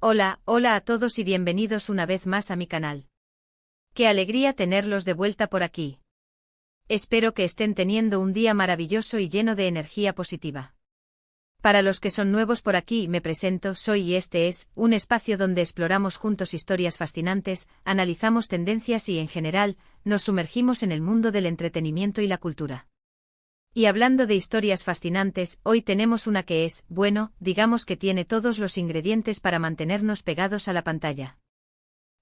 Hola a todos y bienvenidos una vez más a mi canal. Qué alegría tenerlos de vuelta por aquí. Espero que estén teniendo un día maravilloso y lleno de energía positiva. Para los que son nuevos por aquí, me presento, soy y este es un espacio donde exploramos juntos historias fascinantes, analizamos tendencias y en general, nos sumergimos en el mundo del entretenimiento y la cultura. Y hablando de historias fascinantes, hoy tenemos una que es, bueno, digamos que tiene todos los ingredientes para mantenernos pegados a la pantalla.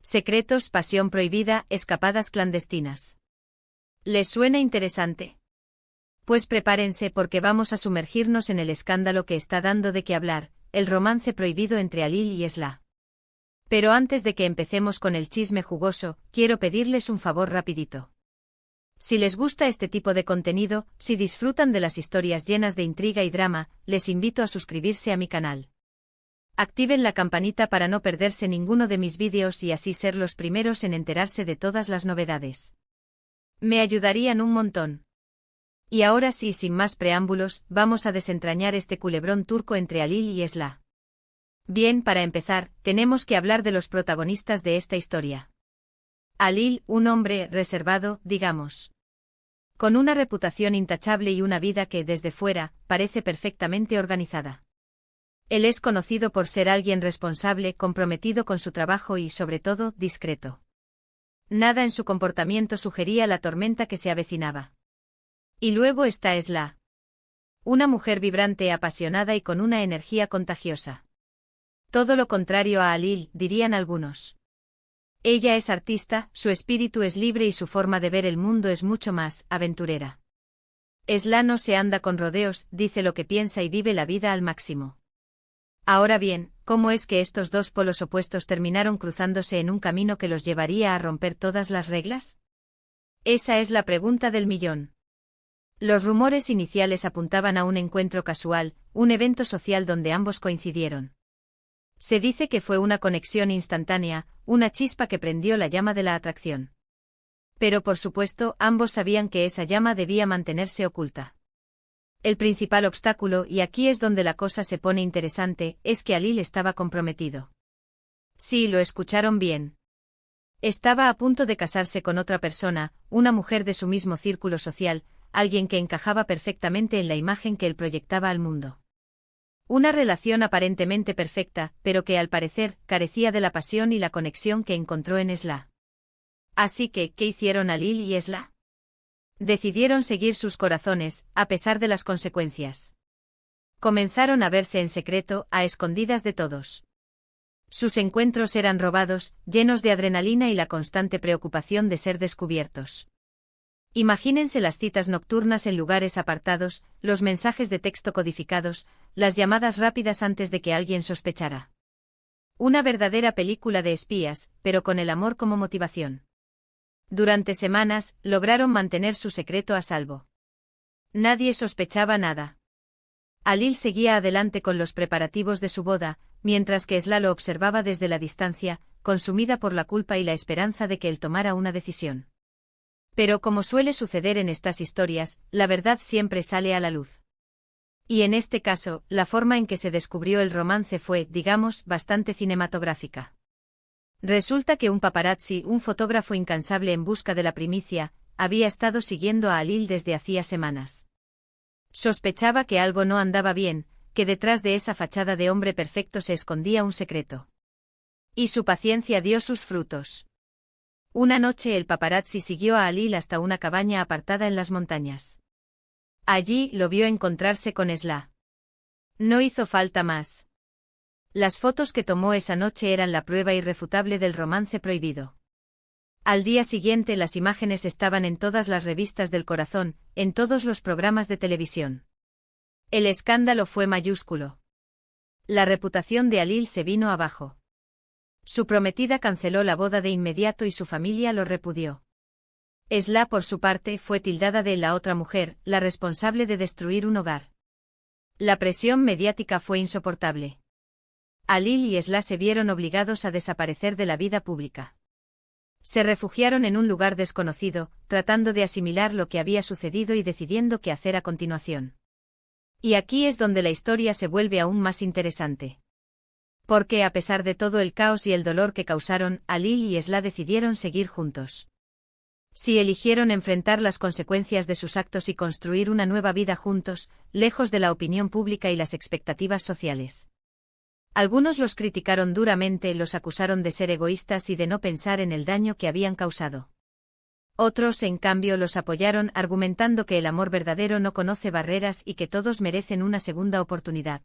Secretos, pasión prohibida, escapadas clandestinas. ¿Les suena interesante? Pues prepárense porque vamos a sumergirnos en el escándalo que está dando de qué hablar, el romance prohibido entre Halil y Esla. Pero antes de que empecemos con el chisme jugoso, quiero pedirles un favor rapidito. Si les gusta este tipo de contenido, si disfrutan de las historias llenas de intriga y drama, les invito a suscribirse a mi canal. Activen la campanita para no perderse ninguno de mis vídeos y así ser los primeros en enterarse de todas las novedades. Me ayudarían un montón. Y ahora sí, sin más preámbulos, vamos a desentrañar este culebrón turco entre Halil y Esla. Bien, para empezar, tenemos que hablar de los protagonistas de esta historia. Halil, un hombre reservado, digamos. Con una reputación intachable y una vida que, desde fuera, parece perfectamente organizada. Él es conocido por ser alguien responsable, comprometido con su trabajo y, sobre todo, discreto. Nada en su comportamiento sugería la tormenta que se avecinaba. Y luego está Esla. Una mujer vibrante, apasionada y con una energía contagiosa. Todo lo contrario a Halil, dirían algunos. Ella es artista, su espíritu es libre y su forma de ver el mundo es mucho más aventurera. Esla no se anda con rodeos, dice lo que piensa y vive la vida al máximo. Ahora bien, ¿cómo es que estos dos polos opuestos terminaron cruzándose en un camino que los llevaría a romper todas las reglas? Esa es la pregunta del millón. Los rumores iniciales apuntaban a un encuentro casual, un evento social donde ambos coincidieron. Se dice que fue una conexión instantánea, una chispa que prendió la llama de la atracción. Pero por supuesto, ambos sabían que esa llama debía mantenerse oculta. El principal obstáculo, y aquí es donde la cosa se pone interesante, es que Halil estaba comprometido. Sí, lo escucharon bien. Estaba a punto de casarse con otra persona, una mujer de su mismo círculo social, alguien que encajaba perfectamente en la imagen que él proyectaba al mundo. Una relación aparentemente perfecta, pero que al parecer carecía de la pasión y la conexión que encontró en Esla. Así que, ¿qué hicieron Halil y Esla? Decidieron seguir sus corazones, a pesar de las consecuencias. Comenzaron a verse en secreto, a escondidas de todos. Sus encuentros eran robados, llenos de adrenalina y la constante preocupación de ser descubiertos. Imagínense las citas nocturnas en lugares apartados, los mensajes de texto codificados, las llamadas rápidas antes de que alguien sospechara. Una verdadera película de espías, pero con el amor como motivación. Durante semanas, lograron mantener su secreto a salvo. Nadie sospechaba nada. Halil seguía adelante con los preparativos de su boda, mientras que Esla lo observaba desde la distancia, consumida por la culpa y la esperanza de que él tomara una decisión. Pero como suele suceder en estas historias, la verdad siempre sale a la luz. Y en este caso, la forma en que se descubrió el romance fue, digamos, bastante cinematográfica. Resulta que un paparazzi, un fotógrafo incansable en busca de la primicia, había estado siguiendo a Halil desde hacía semanas. Sospechaba que algo no andaba bien, que detrás de esa fachada de hombre perfecto se escondía un secreto. Y su paciencia dio sus frutos. Una noche el paparazzi siguió a Halil hasta una cabaña apartada en las montañas. Allí lo vio encontrarse con Esla. No hizo falta más. Las fotos que tomó esa noche eran la prueba irrefutable del romance prohibido. Al día siguiente las imágenes estaban en todas las revistas del corazón, en todos los programas de televisión. El escándalo fue mayúsculo. La reputación de Halil se vino abajo. Su prometida canceló la boda de inmediato y su familia lo repudió. Esla, por su parte, fue tildada de la otra mujer, la responsable de destruir un hogar. La presión mediática fue insoportable. Halil y Esla se vieron obligados a desaparecer de la vida pública. Se refugiaron en un lugar desconocido, tratando de asimilar lo que había sucedido y decidiendo qué hacer a continuación. Y aquí es donde la historia se vuelve aún más interesante. Porque a pesar de todo el caos y el dolor que causaron, Alil y Esla decidieron seguir juntos. Sí eligieron enfrentar las consecuencias de sus actos y construir una nueva vida juntos, lejos de la opinión pública y las expectativas sociales. Algunos los criticaron duramente, los acusaron de ser egoístas y de no pensar en el daño que habían causado. Otros, en cambio, los apoyaron argumentando que el amor verdadero no conoce barreras y que todos merecen una segunda oportunidad.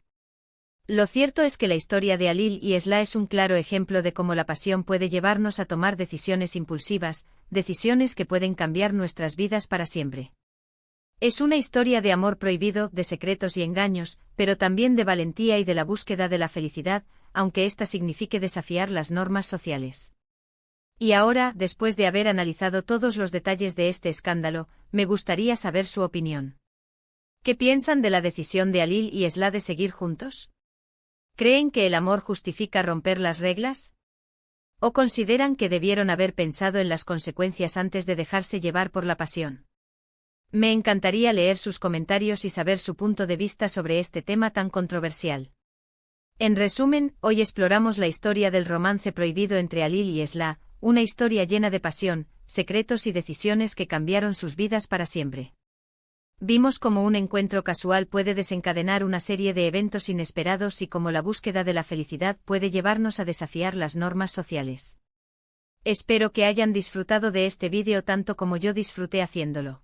Lo cierto es que la historia de Alil y Esla es un claro ejemplo de cómo la pasión puede llevarnos a tomar decisiones impulsivas, decisiones que pueden cambiar nuestras vidas para siempre. Es una historia de amor prohibido, de secretos y engaños, pero también de valentía y de la búsqueda de la felicidad, aunque ésta signifique desafiar las normas sociales. Y ahora, después de haber analizado todos los detalles de este escándalo, me gustaría saber su opinión. ¿Qué piensan de la decisión de Alil y Esla de seguir juntos? ¿Creen que el amor justifica romper las reglas? ¿O consideran que debieron haber pensado en las consecuencias antes de dejarse llevar por la pasión? Me encantaría leer sus comentarios y saber su punto de vista sobre este tema tan controversial. En resumen, hoy exploramos la historia del romance prohibido entre Alil y Esla, una historia llena de pasión, secretos y decisiones que cambiaron sus vidas para siempre. Vimos cómo un encuentro casual puede desencadenar una serie de eventos inesperados y cómo la búsqueda de la felicidad puede llevarnos a desafiar las normas sociales. Espero que hayan disfrutado de este vídeo tanto como yo disfruté haciéndolo.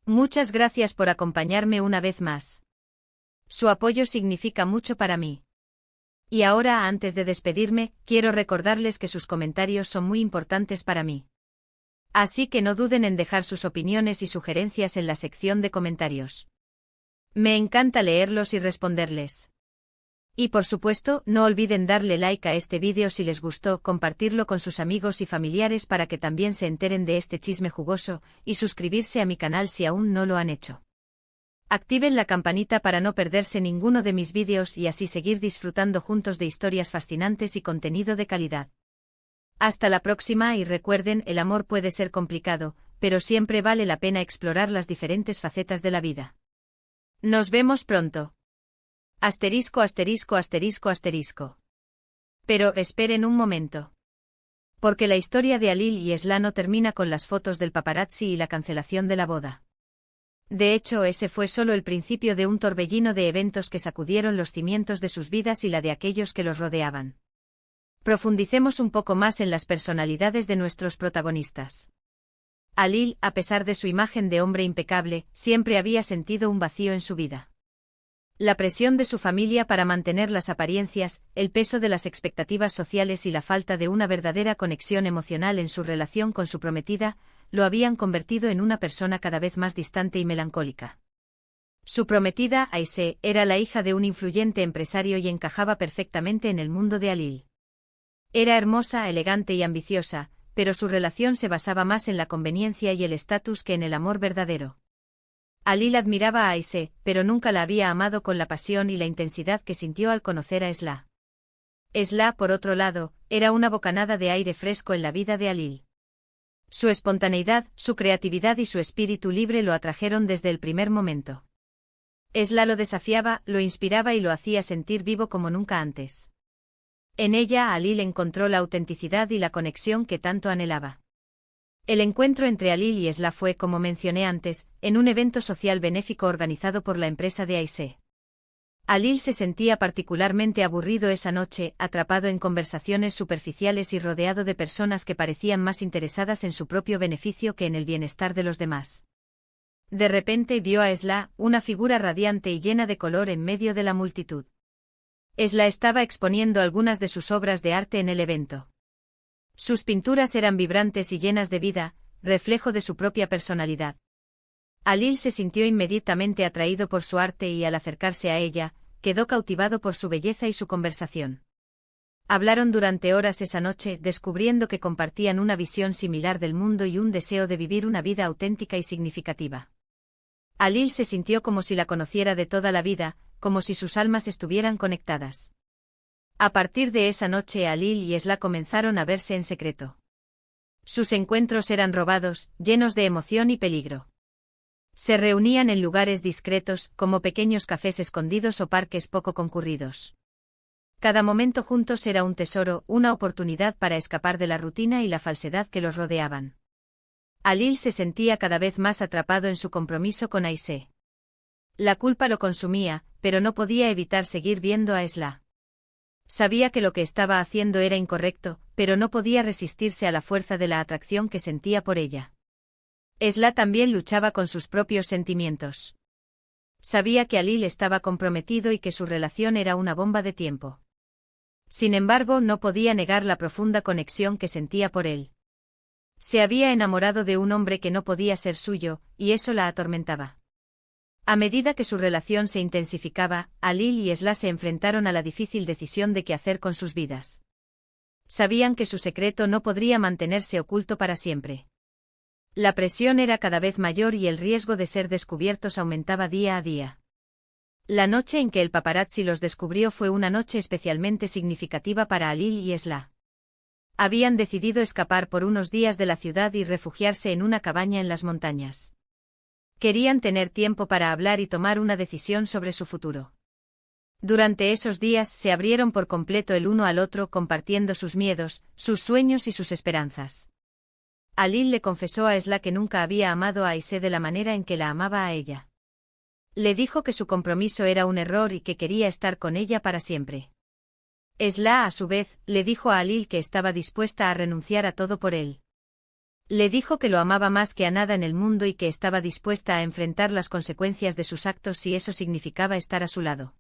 Muchas gracias por acompañarme una vez más. Su apoyo significa mucho para mí. Y ahora, antes de despedirme, quiero recordarles que sus comentarios son muy importantes para mí. Así que no duden en dejar sus opiniones y sugerencias en la sección de comentarios. Me encanta leerlos y responderles. Y por supuesto, no olviden darle like a este vídeo si les gustó, compartirlo con sus amigos y familiares para que también se enteren de este chisme jugoso, y suscribirse a mi canal si aún no lo han hecho. Activen la campanita para no perderse ninguno de mis vídeos y así seguir disfrutando juntos de historias fascinantes y contenido de calidad. Hasta la próxima y recuerden, el amor puede ser complicado, pero siempre vale la pena explorar las diferentes facetas de la vida. Nos vemos pronto. Asterisco asterisco asterisco asterisco. Pero esperen un momento. Porque la historia de Alil y Esla no termina con las fotos del paparazzi y la cancelación de la boda. De hecho, ese fue solo el principio de un torbellino de eventos que sacudieron los cimientos de sus vidas y la de aquellos que los rodeaban. Profundicemos un poco más en las personalidades de nuestros protagonistas. Alil, a pesar de su imagen de hombre impecable, siempre había sentido un vacío en su vida. La presión de su familia para mantener las apariencias, el peso de las expectativas sociales y la falta de una verdadera conexión emocional en su relación con su prometida, lo habían convertido en una persona cada vez más distante y melancólica. Su prometida, Aisé, era la hija de un influyente empresario y encajaba perfectamente en el mundo de Alil. Era hermosa, elegante y ambiciosa, pero su relación se basaba más en la conveniencia y el estatus que en el amor verdadero. Alil admiraba a Aisé, pero nunca la había amado con la pasión y la intensidad que sintió al conocer a Esla. Esla, por otro lado, era una bocanada de aire fresco en la vida de Alil. Su espontaneidad, su creatividad y su espíritu libre lo atrajeron desde el primer momento. Esla lo desafiaba, lo inspiraba y lo hacía sentir vivo como nunca antes. En ella, Alil encontró la autenticidad y la conexión que tanto anhelaba. El encuentro entre Alil y Esla fue, como mencioné antes, en un evento social benéfico organizado por la empresa de Aisé. Alil se sentía particularmente aburrido esa noche, atrapado en conversaciones superficiales y rodeado de personas que parecían más interesadas en su propio beneficio que en el bienestar de los demás. De repente vio a Esla, una figura radiante y llena de color en medio de la multitud. Esla estaba exponiendo algunas de sus obras de arte en el evento. Sus pinturas eran vibrantes y llenas de vida, reflejo de su propia personalidad. Alil se sintió inmediatamente atraído por su arte y al acercarse a ella, quedó cautivado por su belleza y su conversación. Hablaron durante horas esa noche, descubriendo que compartían una visión similar del mundo y un deseo de vivir una vida auténtica y significativa. Alil se sintió como si la conociera de toda la vida, como si sus almas estuvieran conectadas. A partir de esa noche Alil y Esla comenzaron a verse en secreto. Sus encuentros eran robados, llenos de emoción y peligro. Se reunían en lugares discretos, como pequeños cafés escondidos o parques poco concurridos. Cada momento juntos era un tesoro, una oportunidad para escapar de la rutina y la falsedad que los rodeaban. Alil se sentía cada vez más atrapado en su compromiso con Aisé. La culpa lo consumía, pero no podía evitar seguir viendo a Esla. Sabía que lo que estaba haciendo era incorrecto, pero no podía resistirse a la fuerza de la atracción que sentía por ella. Esla también luchaba con sus propios sentimientos. Sabía que Alil estaba comprometido y que su relación era una bomba de tiempo. Sin embargo, no podía negar la profunda conexión que sentía por él. Se había enamorado de un hombre que no podía ser suyo, y eso la atormentaba. A medida que su relación se intensificaba, Alil y Esla se enfrentaron a la difícil decisión de qué hacer con sus vidas. Sabían que su secreto no podría mantenerse oculto para siempre. La presión era cada vez mayor y el riesgo de ser descubiertos aumentaba día a día. La noche en que el paparazzi los descubrió fue una noche especialmente significativa para Alil y Esla. Habían decidido escapar por unos días de la ciudad y refugiarse en una cabaña en las montañas. Querían tener tiempo para hablar y tomar una decisión sobre su futuro. Durante esos días se abrieron por completo el uno al otro, compartiendo sus miedos, sus sueños y sus esperanzas. Alil le confesó a Esla que nunca había amado a Aisé de la manera en que la amaba a ella. Le dijo que su compromiso era un error y que quería estar con ella para siempre. Esla, a su vez, le dijo a Alil que estaba dispuesta a renunciar a todo por él. Le dijo que lo amaba más que a nada en el mundo y que estaba dispuesta a enfrentar las consecuencias de sus actos si eso significaba estar a su lado.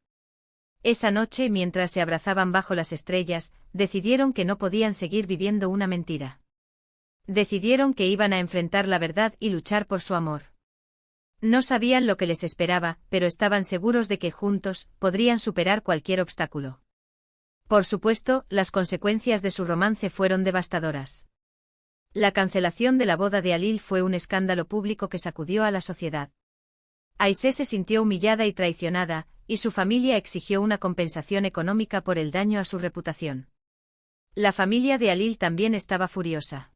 Esa noche, mientras se abrazaban bajo las estrellas, decidieron que no podían seguir viviendo una mentira. Decidieron que iban a enfrentar la verdad y luchar por su amor. No sabían lo que les esperaba, pero estaban seguros de que juntos podrían superar cualquier obstáculo. Por supuesto, las consecuencias de su romance fueron devastadoras. La cancelación de la boda de Alil fue un escándalo público que sacudió a la sociedad. Aisé se sintió humillada y traicionada, y su familia exigió una compensación económica por el daño a su reputación. La familia de Alil también estaba furiosa.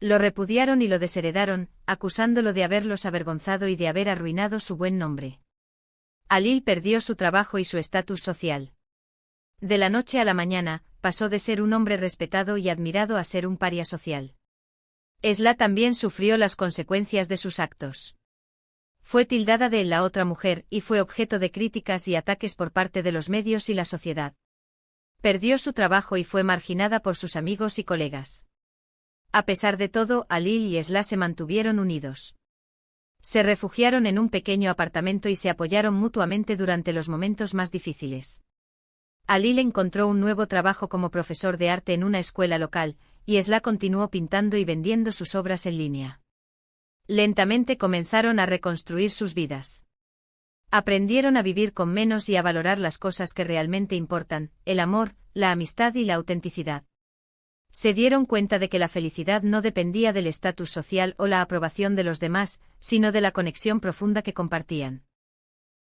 Lo repudiaron y lo desheredaron, acusándolo de haberlos avergonzado y de haber arruinado su buen nombre. Alil perdió su trabajo y su estatus social. De la noche a la mañana, pasó de ser un hombre respetado y admirado a ser un paria social. Esla también sufrió las consecuencias de sus actos. Fue tildada de la otra mujer y fue objeto de críticas y ataques por parte de los medios y la sociedad. Perdió su trabajo y fue marginada por sus amigos y colegas. A pesar de todo, Alil y Esla se mantuvieron unidos. Se refugiaron en un pequeño apartamento y se apoyaron mutuamente durante los momentos más difíciles. Alil encontró un nuevo trabajo como profesor de arte en una escuela local, y Esla continuó pintando y vendiendo sus obras en línea. Lentamente comenzaron a reconstruir sus vidas. Aprendieron a vivir con menos y a valorar las cosas que realmente importan, el amor, la amistad y la autenticidad. Se dieron cuenta de que la felicidad no dependía del estatus social o la aprobación de los demás, sino de la conexión profunda que compartían.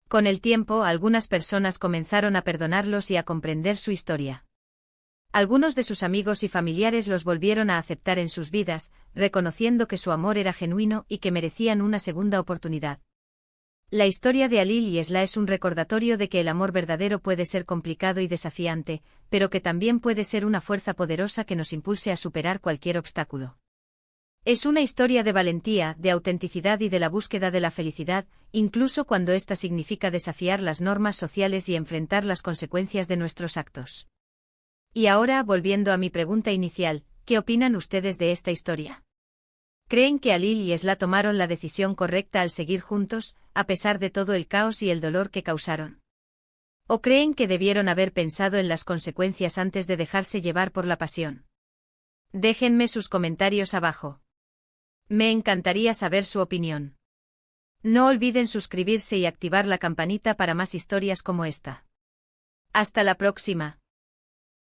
Con el tiempo, algunas personas comenzaron a perdonarlos y a comprender su historia. Algunos de sus amigos y familiares los volvieron a aceptar en sus vidas, reconociendo que su amor era genuino y que merecían una segunda oportunidad. La historia de Alil y Esla es un recordatorio de que el amor verdadero puede ser complicado y desafiante, pero que también puede ser una fuerza poderosa que nos impulse a superar cualquier obstáculo. Es una historia de valentía, de autenticidad y de la búsqueda de la felicidad, incluso cuando ésta significa desafiar las normas sociales y enfrentar las consecuencias de nuestros actos. Y ahora, volviendo a mi pregunta inicial, ¿qué opinan ustedes de esta historia? ¿Creen que Alil y Esla tomaron la decisión correcta al seguir juntos, a pesar de todo el caos y el dolor que causaron? ¿O creen que debieron haber pensado en las consecuencias antes de dejarse llevar por la pasión? Déjenme sus comentarios abajo. Me encantaría saber su opinión. No olviden suscribirse y activar la campanita para más historias como esta. Hasta la próxima.